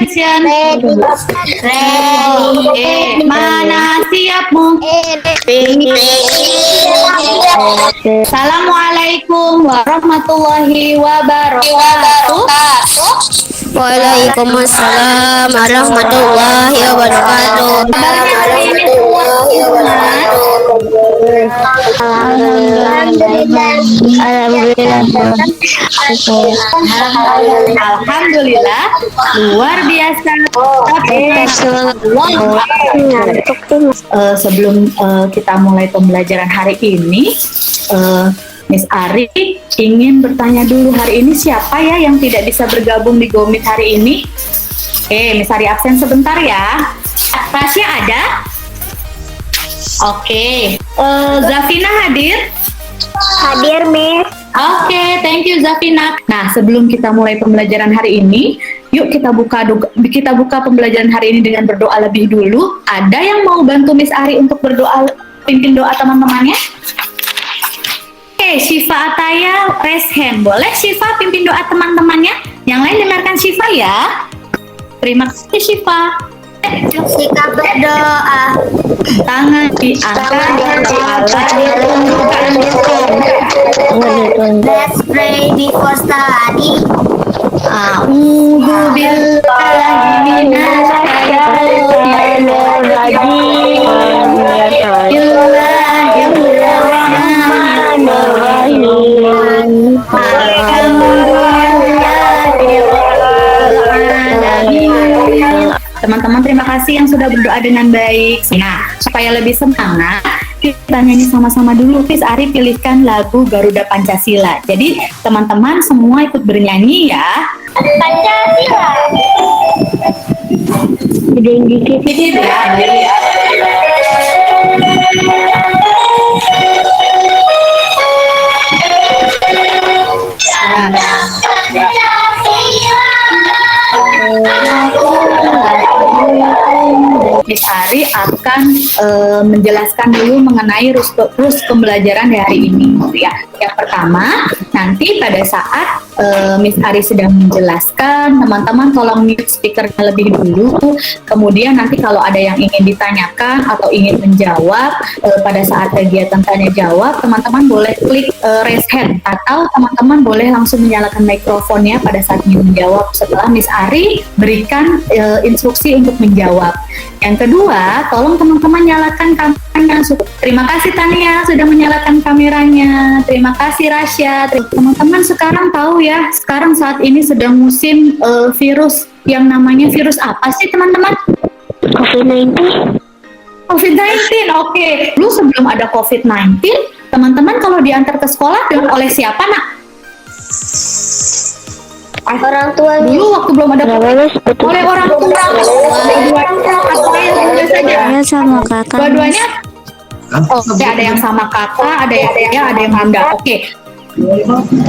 attention. Ready. Mana siapmu? Assalamualaikum warahmatullahi wabarakatuh. Waalaikumsalam warahmatullahi wabarakatuh. Alhamdulillah, luar biasa. Sebelum kita mulai pembelajaran hari ini, Miss Ari ingin bertanya dulu, hari ini siapa ya yang tidak bisa bergabung di Go Meet hari ini? Oke, Miss Ari absen sebentar ya. Tasya ada? Oke. Zafina hadir? Hadir, Miss. Oke, thank you Zafina. Nah, sebelum kita mulai pembelajaran hari ini, yuk kita buka pembelajaran hari ini dengan berdoa lebih dulu. Ada yang mau bantu Miss Ari untuk berdoa, pimpin doa teman-temannya? Oke, Syifa Ataya raise hand. Boleh Syifa pimpin doa teman-temannya? Yang lain dengarkan Syifa ya. Terima kasih Syifa. Sikap berdoa. Tangan diangkat, Let's pray before study. A'udzu billahi minasyaitonir rajim. Teman-teman terima kasih yang sudah berdoa dengan baik. Nah, supaya lebih semangat, kita nyanyi sama-sama dulu. Miss Ari pilihkan lagu Garuda Pancasila. Jadi teman-teman semua ikut bernyanyi ya. Pancasila. Dikit ya. Miss Ari akan menjelaskan dulu mengenai rus pembelajaran hari ini ya. Yang pertama, nanti pada saat Miss Ari sedang menjelaskan, teman-teman tolong mute speakernya lebih dulu. Kemudian nanti kalau ada yang ingin ditanyakan atau ingin menjawab pada saat kegiatan tanya jawab, teman-teman boleh klik raise hand atau teman-teman boleh langsung menyalakan mikrofonnya pada saat ingin menjawab setelah Miss Ari berikan instruksi untuk menjawab. Yang kedua, tolong teman-teman nyalakan kameranya. Terima kasih Tania sudah menyalakan kameranya. Terima kasih Rasya. Teman-teman sekarang tahu ya, sekarang saat ini sedang musim virus yang namanya virus apa sih teman-teman? COVID-19. COVID-19, oke. Dulu sebelum ada COVID-19, teman-teman kalau diantar ke sekolah oleh siapa nak? Orang tua. Dulu waktu belum ada COVID, oleh orang tua. Saya sama kakak. Dua-duanya? Oke, ada yang sama kakak, ada yang bunda. Oke.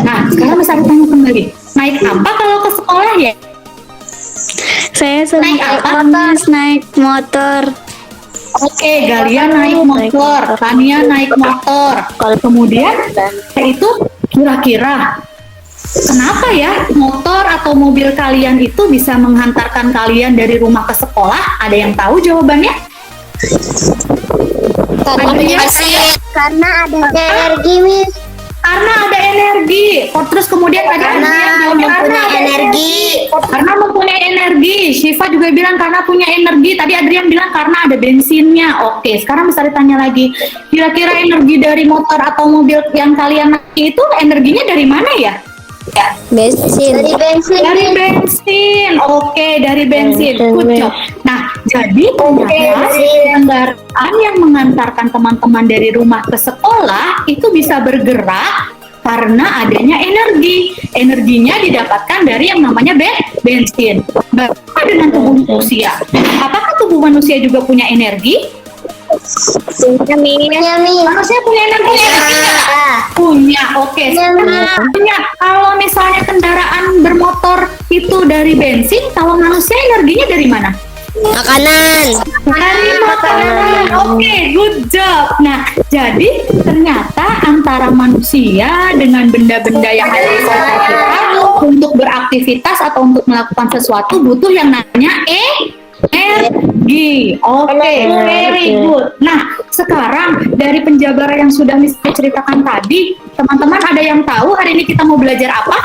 Nah, sekarang bisa tanya kembali. Naik apa kalau ke sekolah ya? Saya Naik apa? naik motor. Oke, Galia naik motor, Tania naik motor. Kalau kemudian itu kira-kira kenapa ya motor atau mobil kalian itu bisa menghantarkan kalian dari rumah ke sekolah? Ada yang tahu jawabannya? Karena ada energi, Miss. Karena ada energi. Terus kemudian tadi Karena mempunyai energi. Karena mempunyai energi. Syifa juga bilang karena punya energi. Tadi Adrian bilang karena ada bensinnya. Oke, sekarang bisa ditanya lagi. Kira-kira energi dari motor atau mobil yang kalian naiki itu energinya dari mana ya? Bensin. Dari bensin. Oke, dari bensin. Good job. Nah, jadi ternyata kendaraan yang mengantarkan teman-teman dari rumah ke sekolah itu bisa bergerak karena adanya energi. Energinya didapatkan dari yang namanya bensin. Bagaimana dengan tubuh manusia? Apakah tubuh manusia juga punya energi? Manusia punya energi ya? Punya, oke. Punya. Kalau misalnya kendaraan bermotor itu dari bensin, kalau manusia energinya dari mana? Makanan. Dari makanan. Oke, good job. Nah, jadi ternyata antara manusia dengan benda-benda yang ada di sekitar kita untuk beraktivitas atau untuk melakukan sesuatu butuh yang namanya energi. Oke, very good. Nah, sekarang dari penjabaran yang sudah Miss ceritakan tadi, teman-teman ada yang tahu hari ini kita mau belajar apa?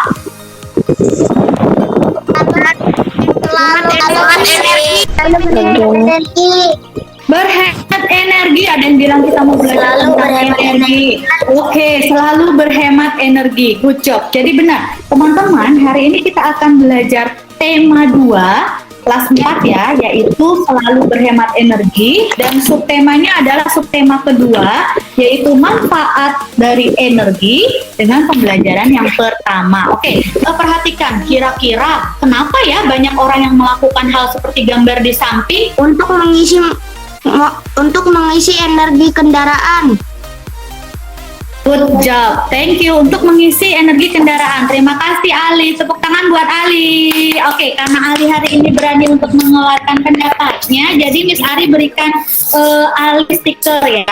Berhemat energi. Ada yang bilang kita mau belajar tentang energi. Oke, selalu berhemat energi. Good job. Jadi benar, teman-teman, hari ini kita akan belajar tema 2 kelas 4 ya, yaitu selalu berhemat energi, dan subtemanya adalah subtema kedua, yaitu manfaat dari energi dengan pembelajaran yang pertama. Oke, perhatikan kira-kira kenapa ya banyak orang yang melakukan hal seperti gambar di samping Untuk mengisi energi kendaraan. Good job, thank you. Untuk mengisi energi kendaraan. Terima kasih Ali, tepuk tangan buat Ali. Oke, karena Ali hari ini berani untuk mengeluarkan pendapatnya, jadi Miss Ari berikan Ali stiker ya.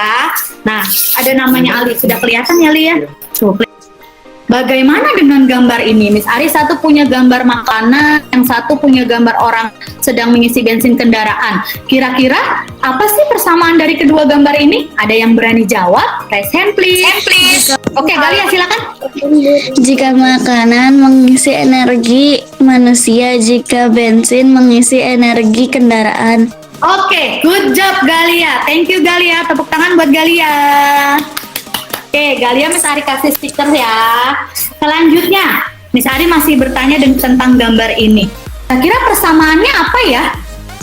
Nah, ada namanya Ali, sudah kelihatan ya Ali ya? Tuh, bagaimana dengan gambar ini? Miss Ari satu punya gambar makanan, yang satu punya gambar orang sedang mengisi bensin kendaraan. Kira-kira apa sih persamaan dari kedua gambar ini? Ada yang berani jawab? Raise hand please. Oke, Galia silakan. Jika makanan mengisi energi manusia, jika bensin mengisi energi kendaraan. Oke, good job Galia. Thank you Galia. Tepuk tangan buat Galia. Oke, Galia Miss Ari kasih stiker ya. Selanjutnya, Miss Ari masih bertanya tentang gambar ini. Kira-kira persamaannya apa ya?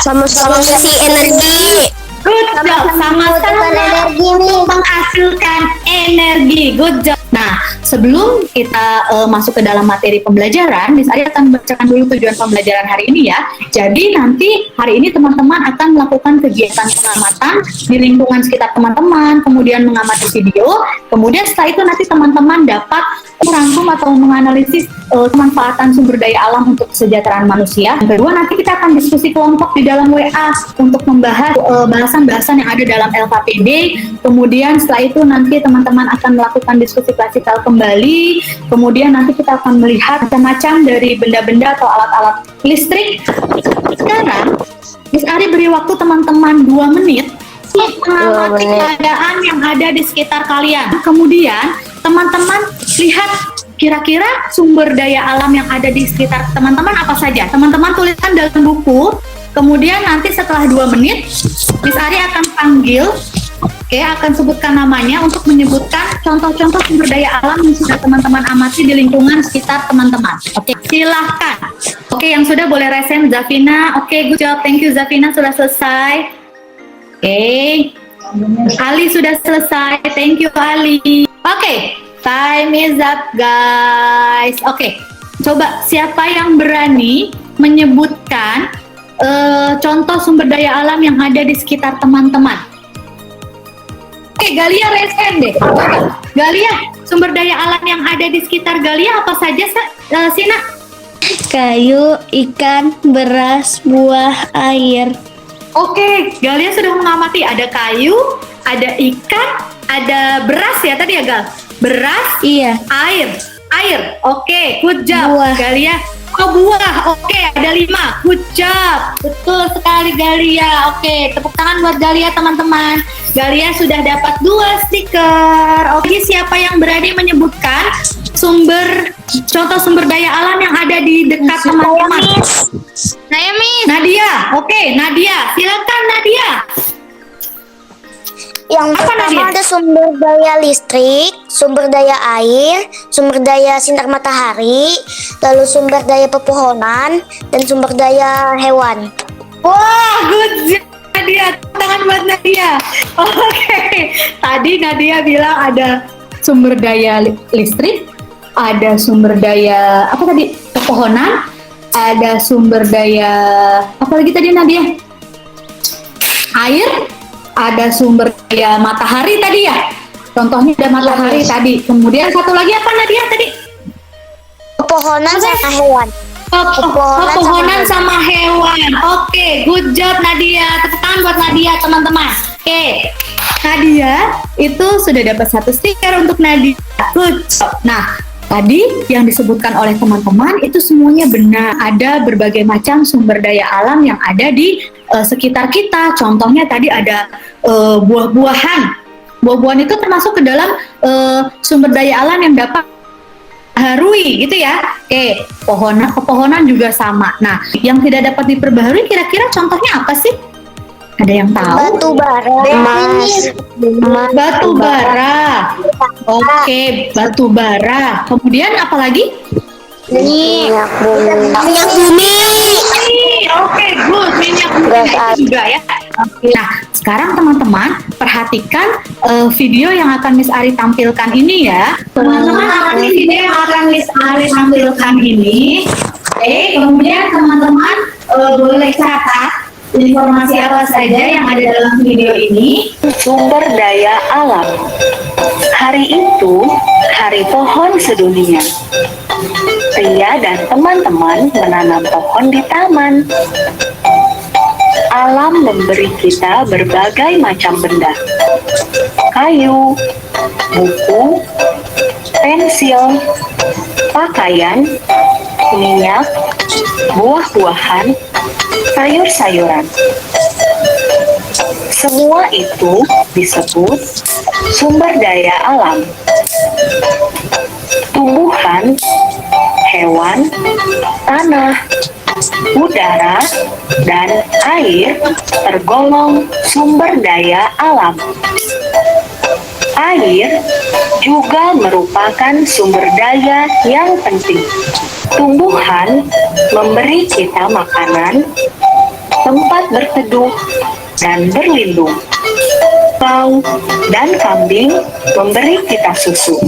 Sama-sama mengisi energi. Good job, sama-sama energi, menghasilkan energi. Good job. Nah, sebelum kita masuk ke dalam materi pembelajaran, Miss Ari akan membacakan dulu tujuan pembelajaran hari ini ya. Jadi nanti hari ini teman-teman akan melakukan kegiatan pengamatan di lingkungan sekitar teman-teman, kemudian mengamati video, kemudian setelah itu nanti teman-teman dapat merangkum atau menganalisis kemanfaatan sumber daya alam untuk kesejahteraan manusia. Yang kedua, nanti kita akan diskusi kelompok di dalam WA untuk membahas bahasan-bahasan yang ada dalam LKPD. Kemudian setelah itu nanti teman-teman akan melakukan diskusi klasikal kembali. Kemudian nanti kita akan melihat macam-macam dari benda-benda atau alat-alat listrik. Sekarang, Miss Ari beri waktu teman-teman 2 menit mengamati keadaan yang ada di sekitar kalian. Kemudian teman-teman lihat kira-kira sumber daya alam yang ada di sekitar teman-teman apa saja. Teman-teman tuliskan dalam buku. Kemudian nanti setelah 2 menit, Miss Ari akan panggil, akan sebutkan namanya untuk menyebutkan contoh-contoh sumber daya alam yang sudah teman-teman amati di lingkungan sekitar teman-teman. Oke, silahkan. Oke, yang sudah boleh resen Zafina. Oke, good job. Thank you Zafina, sudah selesai. Oke, Ali sudah selesai. Thank you Ali. Oke, time is up guys. Oke, coba siapa yang berani menyebutkan contoh sumber daya alam yang ada di sekitar teman-teman? Oke, Galia raise hand deh. Galia, sumber daya alam yang ada di sekitar Galia apa saja Sina? Kayu, ikan, beras, buah, air. Oke, Galia sudah mengamati ada kayu, ada ikan, ada beras ya tadi ya Gal? Beras, Iya. air. Oke, good job Buah. Galia. Oh, buah. Oke, ada 5. Good job. Betul sekali Galia. Oke, tepuk tangan buat Galia teman-teman. Galia sudah dapat 2 stiker. Oke, siapa yang berani menyebutkan contoh sumber daya alam yang ada di dekat teman-teman? Saya Miss. Nadia. Oke, Nadia. Silakan Nadia. Yang Apa, pertama Nadia? ada sumber daya listrik, sumber daya air, sumber daya sinar matahari, lalu sumber daya pepohonan, dan sumber daya hewan. Wah, good job Nadia. Tangan buat Nadia. Oke. Tadi Nadia bilang ada sumber daya listrik, ada sumber daya apa tadi? Pepohonan, ada sumber daya apa lagi tadi Nadia? Air, ada sumber daya matahari tadi ya. Contohnya ada matahari tadi. Kemudian satu lagi apa Nadia tadi? Pepohonan sama hewan. Pepohonan sama hewan. Oke, good job Nadia. Tepuk tangan buat Nadia teman-teman. Oke, Nadia itu sudah dapat 1 stiker untuk Nadia. Good job. Nah, tadi yang disebutkan oleh teman-teman itu semuanya benar. Ada berbagai macam sumber daya alam yang ada di sekitar kita. Contohnya tadi ada buah-buahan. Buah-buahan itu termasuk ke dalam sumber daya alam yang dapat harui gitu ya. Oke, pepohonan juga sama. Nah, yang tidak dapat diperbaharui kira-kira contohnya apa sih? Ada yang tahu? Batu bara, Batu bara. Oke, batu bara. Kemudian apa lagi? minyak bumi, Oke, good. Minyak bumi juga ya. Nah, sekarang teman-teman perhatikan video yang akan Miss Ari tampilkan ini ya. Teman-teman, video yang akan Miss Ari tampilkan ini. Oke, kemudian teman-teman boleh catat informasi apa saja yang ada dalam video ini. Sumber daya alam. Hari itu hari pohon sedunia. Pria dan teman-teman menanam pohon di taman. Alam memberi kita berbagai macam benda. Kayu, buku, pensil, pakaian, minyak, buah-buahan, sayur-sayuran. Semua itu disebut sumber daya alam. Tumbuhan, hewan, tanah, udara, dan air tergolong sumber daya alam. Air juga merupakan sumber daya yang penting. Tumbuhan memberi kita makanan, tempat berteduh, dan berlindung. Bau dan kambing memberi kita susu.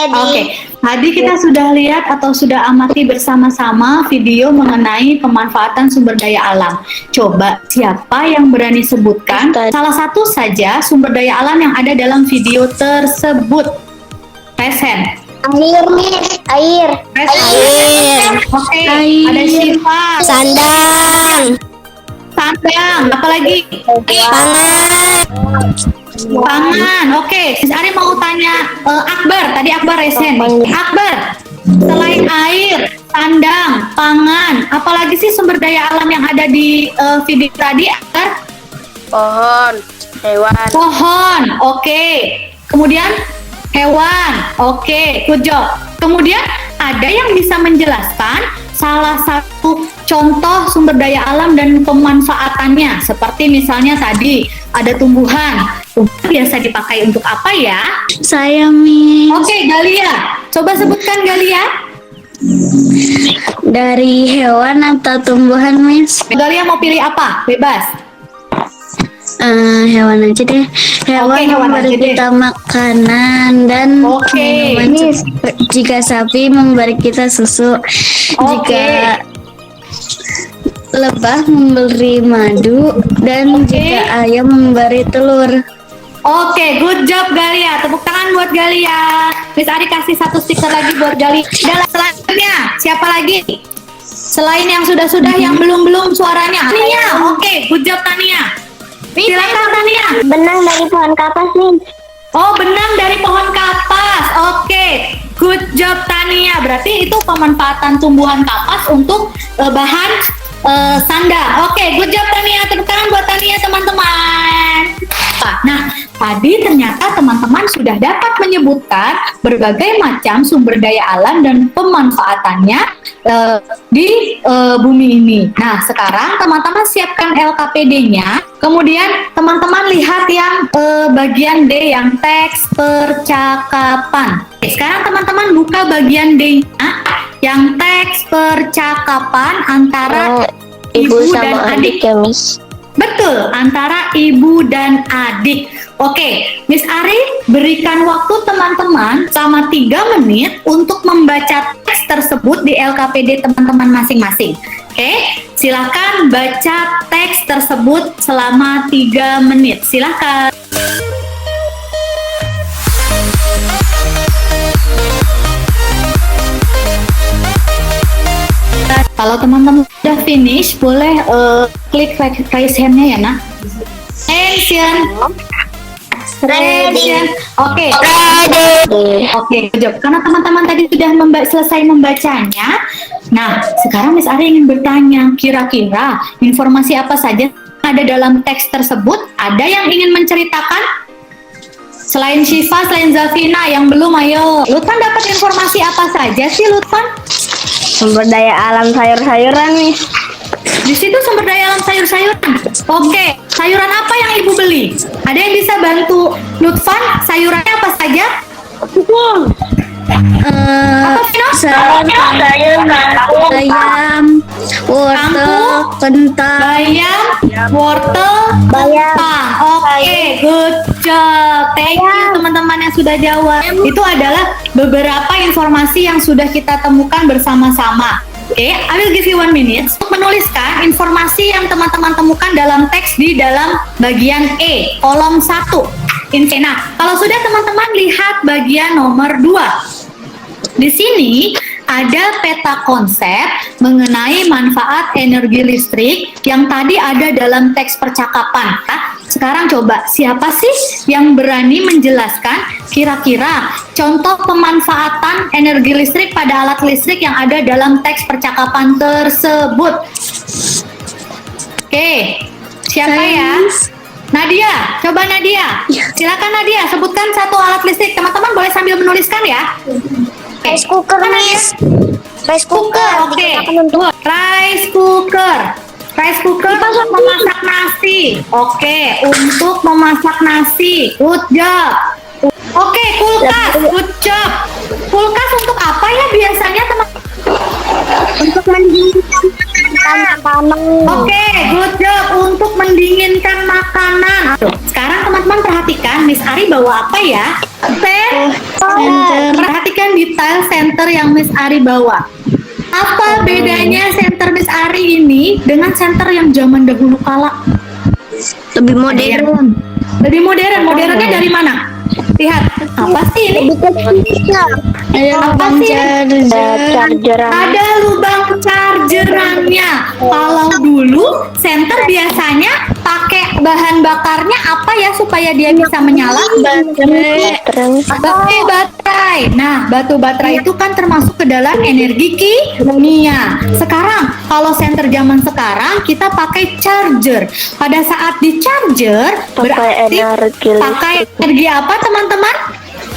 Oke, tadi kita sudah lihat atau sudah amati bersama-sama video mengenai pemanfaatan sumber daya alam. Coba siapa yang berani sebutkan salah satu saja sumber daya alam yang ada dalam video tersebut? Resen. air, Oke, ada Syifa. sandang, Apalagi? Pangan. Oke, Sis Ari mau tanya Akbar. Tadi Akbar resen. Akbar, selain air, sandang, pangan, apalagi sih sumber daya alam yang ada di video tadi, Akbar? Pohon, hewan, Pohon. Oke. Kemudian hewan. Oke, good job. Kemudian ada yang bisa menjelaskan salah satu contoh sumber daya alam dan pemanfaatannya, seperti misalnya tadi ada tumbuhan. Tumbuhan biasa dipakai untuk apa ya? Saya Miss, Oke, Galia. Coba sebutkan Galia. dari hewan atau tumbuhan Miss? Galia mau pilih apa? Bebas. Hewan aja deh. Hewan Oke, hewan memberi aja deh. kita makanan dan Oke. minuman. Jika sapi memberi kita susu, jika lebah memberi madu, dan jika ayam memberi telur. Oke, good job Galia. Tepuk tangan buat Galia. Miss Ari kasih satu stiker lagi buat Galia. Dan selanjutnya, siapa lagi? Selain yang sudah-sudah, yang belum-belum suaranya. Tania. Oke, good job Tania. Silakan Tania. benang dari pohon kapas nih. Oh, benang dari pohon kapas. Oke, good job Tania. Berarti itu pemanfaatan tumbuhan kapas untuk bahan sandal. Oke, good job Tania. Tepuk tangan buat Tania teman-teman. Nah, tadi ternyata teman-teman sudah dapat menyebutkan berbagai macam sumber daya alam dan pemanfaatannya di bumi ini. Nah, sekarang teman-teman siapkan LKPD-nya. Kemudian teman-teman lihat yang bagian D yang teks percakapan. Oke, sekarang teman-teman buka bagian D-nya yang teks percakapan antara ibu dan adik. Ya, Miss. Betul, antara ibu dan adik. Oke, Miss Ari berikan waktu teman-teman selama 3 menit untuk membaca teks tersebut di LKPD teman-teman masing-masing. Oke, silakan baca teks tersebut selama 3 menit. Silakan. Kalau teman-teman sudah finish, boleh klik raise hand-nya ya, Nak. Action. Action. Oke. Oke, good. Karena teman-teman tadi sudah selesai membacanya. Nah, sekarang Miss Ari ingin bertanya, kira-kira informasi apa saja ada dalam teks tersebut? Ada yang ingin menceritakan? Selain Syifa, selain Zafina, yang belum, ayo. Lutfan dapat informasi apa saja sih, Lutfan? Sumber daya alam sayur-sayuran nih. Di situ sumber daya alam sayur-sayuran. Oke, sayuran apa yang Ibu beli? Ada yang bisa bantu Lutfan? Sayurannya apa saja? Apa, Vino? Ayam, wortel, kentang. Bayam, wortel, kentang. Oke, good job. Thank you teman-teman yang sudah jawab. Itu adalah beberapa informasi yang sudah kita temukan bersama-sama. Oke, I will give you 1 minute untuk menuliskan informasi yang teman-teman temukan dalam teks di dalam bagian E, kolom 1. Nah, kalau sudah teman-teman lihat bagian nomor 2. Di sini ada peta konsep mengenai manfaat energi listrik yang tadi ada dalam teks percakapan. Sekarang coba, siapa sih yang berani menjelaskan kira-kira contoh pemanfaatan energi listrik pada alat listrik yang ada dalam teks percakapan tersebut? Oke, siapa ya? Nadia, coba Nadia. Silakan Nadia, sebutkan satu alat listrik. Teman-teman boleh sambil menuliskan ya. Rice cooker, Miss. Rice cooker. Oke. Rice cooker. Rice cooker untuk memasak nasi. Oke, untuk memasak nasi. Good job. Oke, kulkas. Good job. Kulkas untuk apa ya biasanya, teman? Untuk mendinginkan makanan. Oke, good job. Untuk mendinginkan makanan. Sekarang teman-teman perhatikan, Miss Ari bawa apa ya? Center. Perhatikan detail center yang Miss Ari bawa. Apa bedanya center Miss Ari ini dengan center yang zaman dahulu kala? Lebih modern. Lebih modern. Modernnya dari mana? Lihat, apa sih ini? Apa sih ini? Ada lubang chargerannya. Kalau dulu center biasanya pakai bahan bakarnya apa ya supaya dia bisa menyala? Baterai. Nah, batu baterai itu kan termasuk ke dalam energi kimia. Sekarang, kalau center zaman sekarang kita pakai charger. Pada saat di charger berarti pakai energi apa, teman-teman?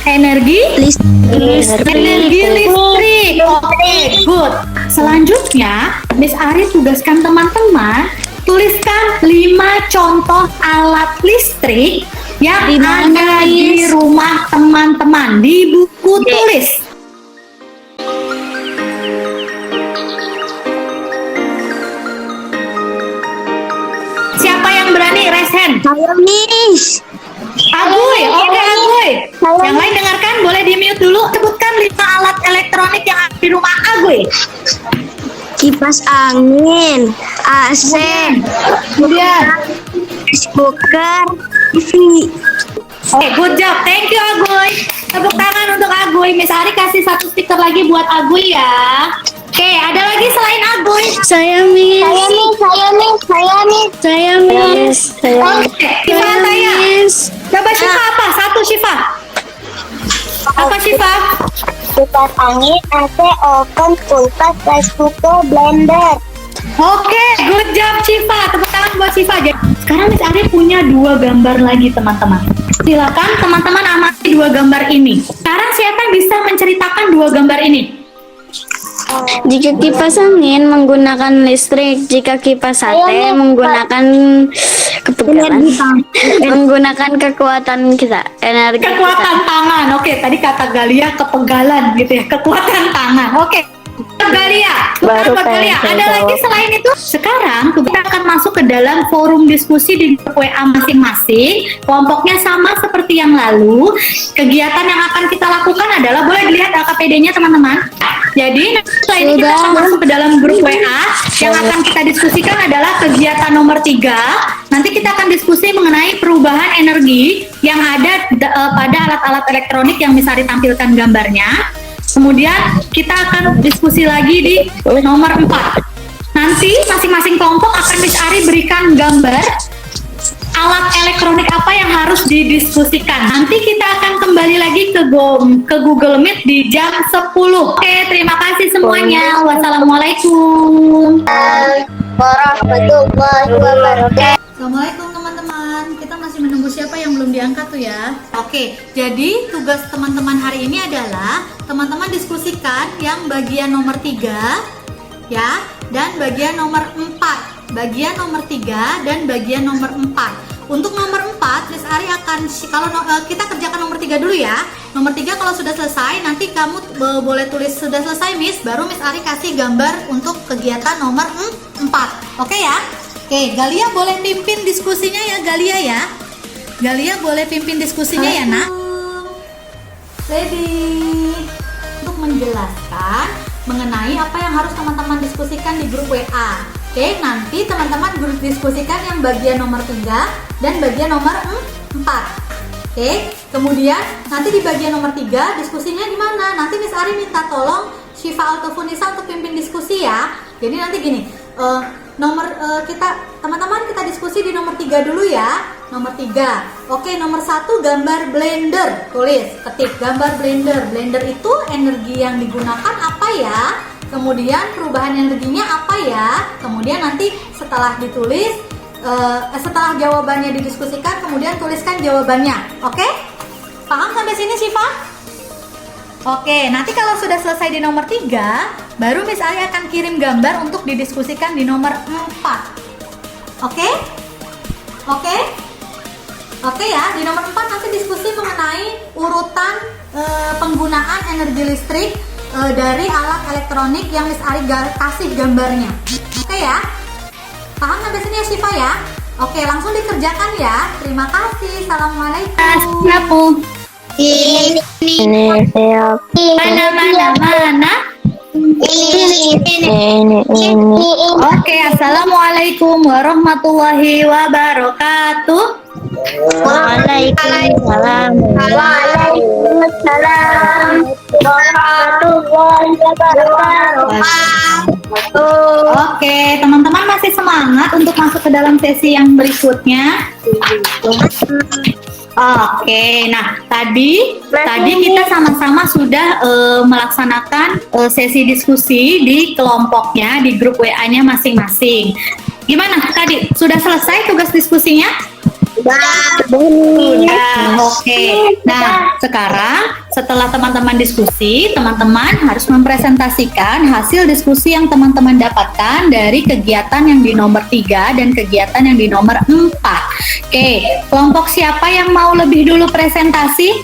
Energi listrik. Oke, good. Selanjutnya, Miss Ari tugaskan teman-teman tuliskan 5 contoh alat listrik yang ada di rumah teman-teman di buku tulis. Siapa yang berani raise hand? Saya, Miss. Aguy, oke Aguy. Yang lain dengarkan, boleh di mute dulu. Sebutkan 5 alat elektronik yang ada di rumah Aguy. Kipas angin, AC, Kemudian, rice cooker, TV. oke, good job. Thank you Aguy. Tepuk tangan untuk Aguy. Miss Ari kasih 1 stiker lagi buat Aguy ya. Oke, ada lagi selain Aguy? Saya Miss. Oke, Syifa saya. Coba Syifa apa? 1 Syifa. Apa Syifa? Kipas angin, AC, oven, kulkas, rice cooker, blender. Oke, good job Syifa. Tepuk tangan buat Syifa. Jadi, sekarang Miss Ari punya 2 gambar lagi teman-teman. Silakan teman-teman amati 2 gambar ini. Sekarang siapa yang bisa menceritakan 2 gambar ini? Jika kipas angin menggunakan listrik, jika kipas sate menggunakan kepegalan, menggunakan kekuatan kita, energi Kekuatan tangan. Oke, tadi kata Galia kepegalan gitu ya. Kekuatan tangan. Oke. Galia, buat Galia. Ada lagi selain itu? Sekarang kita akan masuk ke dalam forum diskusi di grup WA masing-masing. Kelompoknya sama seperti yang lalu. Kegiatan yang akan kita lakukan adalah, boleh dilihat LKPD-nya teman-teman. Jadi setelah ini kita akan masuk ke dalam grup WA. Yang akan kita diskusikan adalah kegiatan nomor 3. Nanti kita akan diskusi mengenai perubahan energi yang ada pada alat-alat elektronik yang bisa ditampilkan gambarnya. Kemudian kita akan diskusi lagi di nomor 4. Nanti masing-masing kelompok akan Miss Ari berikan gambar alat elektronik apa yang harus didiskusikan. Nanti kita akan kembali lagi ke Google Meet di jam 10. Oke, terima kasih semuanya. Wassalamualaikum. Warahmatullahi wabarakatuh. Assalamualaikum teman-teman. Kita masih menunggu siapa yang belum diangkat tuh ya. Oke, jadi tugas teman-teman hari ini adalah teman-teman diskusikan yang bagian nomor 3 ya, dan bagian nomor 4. Bagian nomor 3 dan bagian nomor 4. Untuk nomor 4, Miss Ari akan kita kerjakan nomor 3 dulu ya. Nomor 3 kalau sudah selesai, nanti kamu boleh tulis sudah selesai Miss, baru Miss Ari kasih gambar untuk kegiatan nomor 4. Oke ya? Oke, Galia boleh pimpin diskusinya ya, Galia ya. Galia boleh pimpin diskusinya ya, Nak. Ready. Untuk menjelaskan mengenai apa yang harus teman-teman diskusikan di grup WA. Oke, nanti teman-teman grup diskusikan yang bagian nomor 3 dan bagian nomor 4. Oke, kemudian nanti di bagian nomor 3 diskusinya di mana? Nanti Miss Ari minta tolong Syifa Altofunisa untuk pimpin diskusi ya. Jadi nanti gini, teman-teman kita diskusi di nomor 3 dulu ya. Nomor 3. Oke, nomor 1 gambar blender. Tulis, ketik gambar blender. Blender itu energi yang digunakan apa ya? Kemudian perubahan energinya apa ya? Kemudian nanti setelah ditulis, setelah jawabannya didiskusikan, kemudian tuliskan jawabannya. Oke? Paham sampai sini Syifa? Oke, nanti kalau sudah selesai di nomor 3, baru Miss Ari akan kirim gambar untuk didiskusikan di nomor 4. Oke? Oke? Oke ya, di nomor 4 nanti diskusi mengenai urutan penggunaan energi listrik dari alat elektronik yang Miss Ari kasih gambarnya. Oke ya? Paham sampai sini ya Syifa ya? Oke, langsung dikerjakan ya. Terima kasih. Assalamualaikum. Ini Mana? Ini. Oke, assalamualaikum warahmatullahi wabarakatuh. Waalaikumsalam. Waalaikumsalam. Warahmatullahi wabarakatuh. Oke, teman-teman masih semangat untuk masuk ke dalam sesi yang berikutnya? Oke, nah tadi kita sama-sama sudah melaksanakan sesi diskusi di kelompoknya, di grup WA-nya masing-masing. Gimana tadi? Sudah selesai tugas diskusinya? Sudah. Oke. Nah, sekarang setelah teman-teman diskusi, teman-teman harus mempresentasikan hasil diskusi yang teman-teman dapatkan dari kegiatan yang di nomor 3 dan kegiatan yang di nomor 4. Oke, kelompok siapa yang mau lebih dulu presentasi?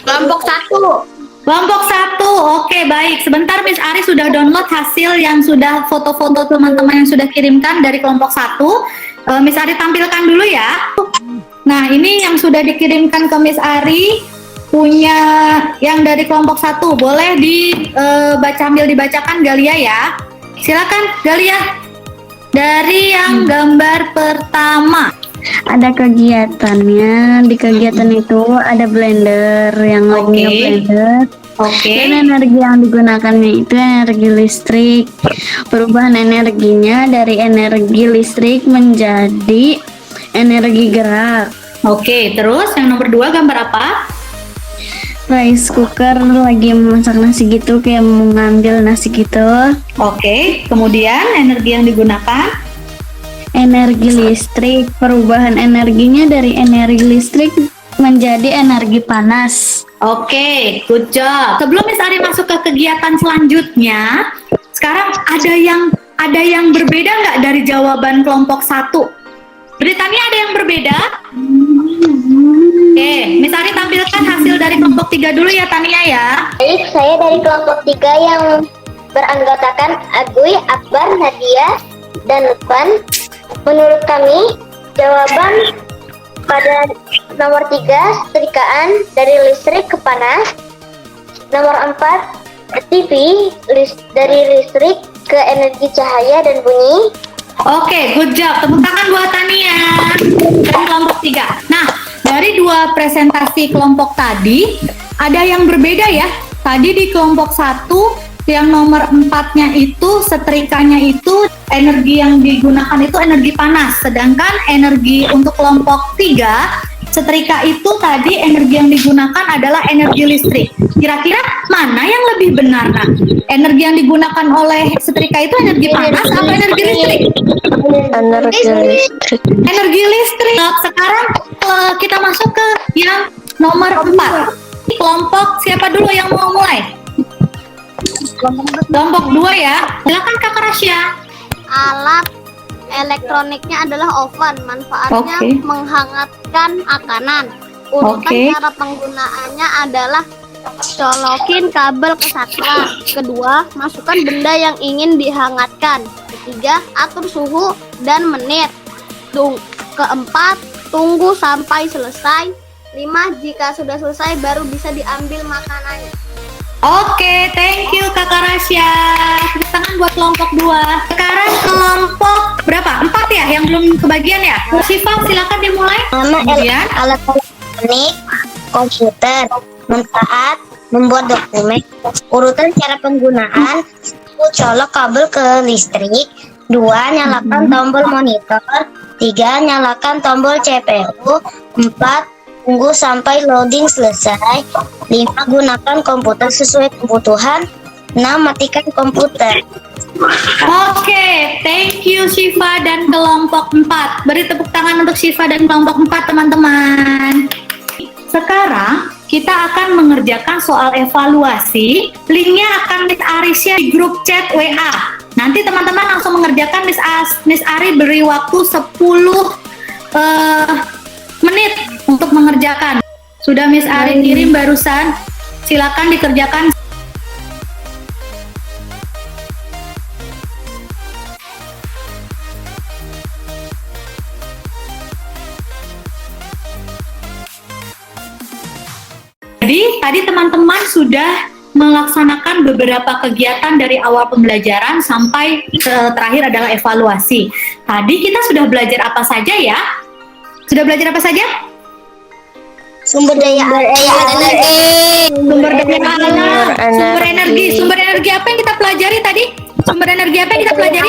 Kelompok 1. Kelompok 1, oke baik. Sebentar Miss Ari sudah download hasil yang sudah foto-foto teman-teman yang sudah kirimkan dari kelompok 1. Miss Ari tampilkan dulu ya. Nah ini yang sudah dikirimkan ke Miss Ari, punya yang dari kelompok 1. Boleh sambil dibacakan Galia ya. Silakan Galia. Dari yang gambar pertama. Ada kegiatannya. Di kegiatan itu ada blender yang lagi ngeblender. Dan energi yang digunakannya itu energi listrik. Perubahan energinya dari energi listrik menjadi energi gerak. Oke, terus yang nomor 2 gambar apa? Rice cooker lagi memasak nasi gitu, kayak mengambil nasi gitu. Oke, kemudian energi yang digunakan? Energi listrik. Perubahan energinya dari energi listrik menjadi energi panas. Oke, good job. Sebelum Miss Ari masuk ke kegiatan selanjutnya, sekarang ada yang berbeda nggak dari jawaban kelompok 1? Beritanya ada yang berbeda? Oke, Miss Ari tampilkan hasil dari kelompok 3 dulu ya Tania ya. Baik, saya dari kelompok 3 yang beranggotakan Aguy, Akbar, Nadia, dan Lukman. Menurut kami, jawaban pada nomor 3, setrikaan dari listrik ke panas. Nomor 4, TV dari listrik ke energi cahaya dan bunyi. Oke, good job. Tepuk tangan buat Tania dan kelompok 3. Nah, dari 2 presentasi kelompok tadi, ada yang berbeda ya. Tadi di kelompok 1 yang nomor 4-nya itu setrikanya itu energi yang digunakan itu energi panas, sedangkan energi untuk kelompok 3 setrika itu tadi energi yang digunakan adalah energi listrik. Kira-kira mana yang lebih benar? Nah, energi yang digunakan oleh setrika itu energi panas atau energi listrik? Energi listrik. Energi listrik. Sekarang kita masuk ke yang nomor 4. Kelompok siapa dulu yang mau mulai? Kelompok 2 ya. Silakan Kak Rasya. Alat elektroniknya adalah oven. Manfaatnya Oke. menghangatkan makanan. Urutan Oke. cara penggunaannya adalah colokin kabel ke saklar. Kedua, masukkan benda yang ingin dihangatkan. Ketiga, atur suhu dan menit. Keempat, tunggu sampai selesai. 5, jika sudah selesai baru bisa diambil makanannya. Oke, thank you Kakak Rasya. Tepuk tangan buat kelompok 2. Sekarang kelompok berapa? 4 ya yang belum kebagian ya? Syifa, silakan dimulai. Kemudian Alat elektronik, komputer, manfaat, membuat dokumen, urutan cara penggunaan, 1, colok kabel ke listrik, 2, nyalakan tombol monitor, 3, nyalakan tombol CPU, 4, tunggu sampai loading selesai, 5, gunakan komputer sesuai kebutuhan, 6, matikan komputer. Oke, thank you Syifa dan kelompok 4. Beri tepuk tangan untuk Syifa dan kelompok 4 teman-teman. Sekarang kita akan mengerjakan soal evaluasi. Linknya akan Miss Ari share di grup chat WA. Nanti teman-teman langsung mengerjakan. Miss Ari beri waktu 10 menit untuk mengerjakan. Sudah Miss Ari kirim barusan. Silakan dikerjakan. Jadi tadi teman-teman sudah melaksanakan beberapa kegiatan dari awal pembelajaran sampai terakhir adalah evaluasi. Tadi kita sudah belajar apa saja ya? Sudah belajar apa saja? Sumber daya energi, Sumber daya alam, sumber energi. Sumber energi apa yang kita pelajari tadi? Sumber energi apa yang kita pelajari?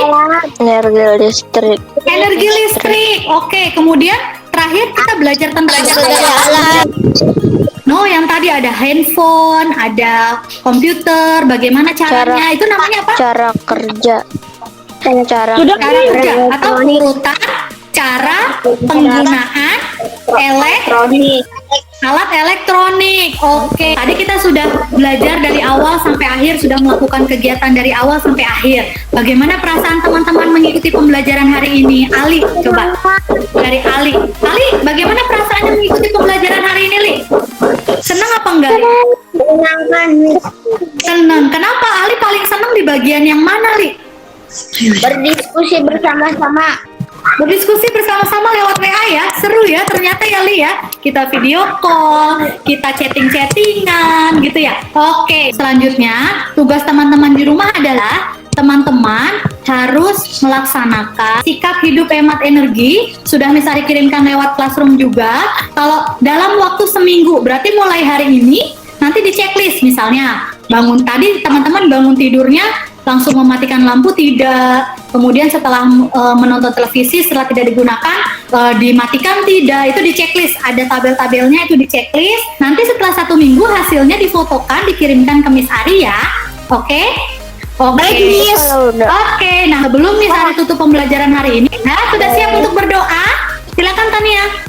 energi listrik, Energi listrik. Oke, kemudian terakhir kita belajar tentang alam, No, yang tadi ada handphone, ada komputer, bagaimana caranya? Itu namanya apa? cara kerja, cara Cara kerja atau urutan cara penggunaan alat elektronik. Oke, tadi kita sudah belajar dari awal sampai akhir, sudah melakukan kegiatan dari awal sampai akhir. Bagaimana perasaan teman-teman mengikuti pembelajaran hari ini? Ali, coba dari Ali. Ali, bagaimana perasaannya mengikuti pembelajaran hari ini, Li? Senang apa enggak? Senang. Kenapa Ali paling senang di bagian yang mana, Li? berdiskusi bersama-sama. Berdiskusi bersama-sama lewat WA ya, seru ya ternyata ya Li ya. Kita video call, kita chatting-chattingan gitu ya. Oke, selanjutnya tugas teman-teman di rumah adalah teman-teman harus melaksanakan sikap hidup hemat energi. Sudah Miss Ari kirimkan lewat Classroom juga. Kalau dalam waktu seminggu, berarti mulai hari ini nanti di checklist misalnya. Bangun tadi teman-teman bangun tidurnya langsung mematikan lampu tidak, kemudian setelah menonton televisi setelah tidak digunakan dimatikan tidak, itu di checklist, ada tabel-tabelnya itu di checklist. Nanti setelah 1 minggu hasilnya difotokan dikirimkan ke Miss Ari ya. Oke? Oke, nah sebelum Miss Ari tutup pembelajaran hari ini, nah sudah siap untuk berdoa? Silakan Tania.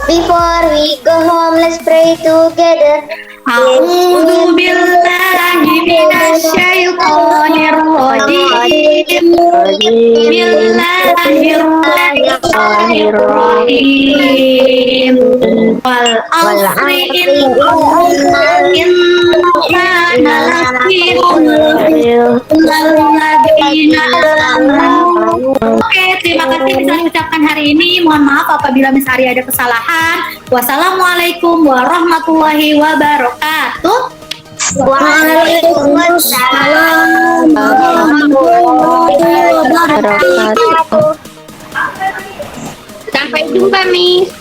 Before we go home, let's pray together. A'udzu billahi minasyaitonir rajim. Bismillahirrahmanirrahim. Wal asri innal Oke, terima kasih bisa diucapkan hari ini. Mohon maaf apabila Miss Ari ada kesalahan. Wassalamualaikum warahmatullahi wabarakatuh. Waalaikumsalam warahmatullahi wabarakatuh. Sampai jumpa, Miss.